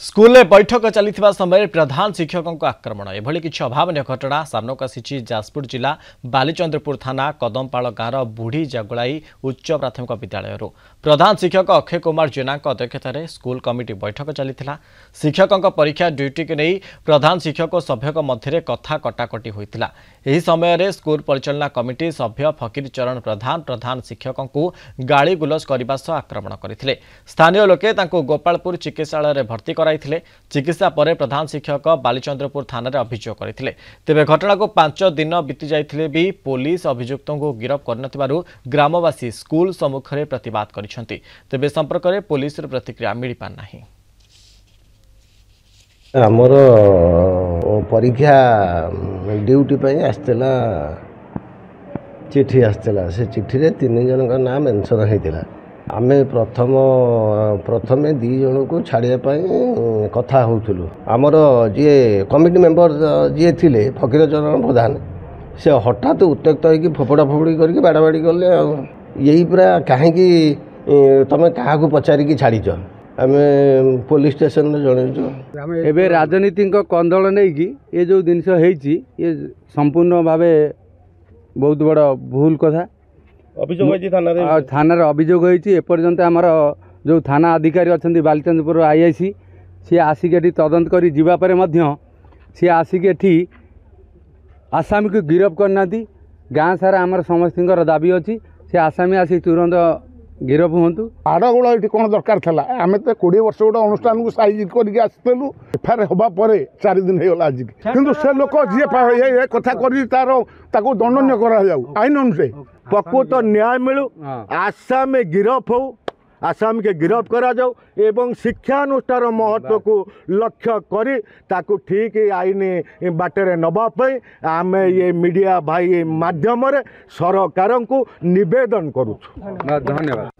School में बैठक चली समय प्रधान शिक्षकों आक्रमण एभली किसी अभावन घटना सामनाक आसी जाजपुर जिला बालीचंद्रपुर थाना कदमपाल गाँव बुढ़ी जगुलाई उच्च प्राथमिक विद्यालय प्रधान शिक्षक अक्षय कुमार जेना अध्यक्षतार स्कूल कमिटी बैठक चली शिक्षकों परीक्षा ड्यूटी को नहीं प्रधान शिक्षक और सभ्य मध्य कथा कटाकटी होता यह समय स्कूल परिचालना कमिटी सभ्य फकीर चरण प्रधान शिक्षकों को गाड़ी गुलज करने सह आक्रमण करते स्थानीय लोके गोपालपुर चिकित्सालय भर्ती चिकित्सा पर प्रधान शिक्षक बालीचंद्रपुर थाना अभियोग करते तेज घटना को 5 दिन बीती जाते भी पुलिस अभियुक्तों को गिरफ्त कर ग्रामवासी स्कूल सम्मुख में प्रतिवाद करते तेज संपर्क में पुलिस प्रतिक्रिया मिल पारना। आमर परीक्षा ड्यूटी पे आसला चिठी आसला से चिठी रे 3 जन का नाम मेंशन होता आमे प्रथम 2 जन को छाड़िया कथा होलु आमर जी कमिटी मेंबर जी थिले फकीर चरण प्रधान से हठात उत्त्यक्त होगी फोपड़ा फोपड़ी करके बाड़ाबाड़ी कले यही पूरा कहीं तुम क्या पचारिकी छाड़ीच आम पुलिस स्टेशन में जनइचु एबे राजनीतिक कंदल नहीं कि ये जो जिनस ये संपूर्ण भाव बहुत बड़ भूल कथा थाना अभियोग होती एपर्यंत आमर जो थाना अधिकारी अच्छा बालीचंद्रपुर आईआईसी सी आसिक तदंत कर जीवापर सी आसिक आसामी को गिरफ्त करना गाँ सारा आमर समस्त दाबी अच्छी सी आसामी आसी तुरंत गिरफ हूँ आड़गोड़ ये कौन दरकार था आम तो 20 वर्ष गोटे अनुष्ठान को साइज करके आसलु एफआईआर होगा 4 दिन होगा आज कि से लोक जी कथा कर दंडनीय कराऊ आईन अनुसार प्रकृत न्याय मिलू आसाम में गिरफ हो आसाम के गिरफ्त करा जाऊ एवं शिक्षानुष्ठान महत्व को लक्ष्य करी ताकू ठीक आईन बाटर नवाई आम ये मीडिया भाई माध्यम सरकार को निवेदन करूँ। धन्यवाद।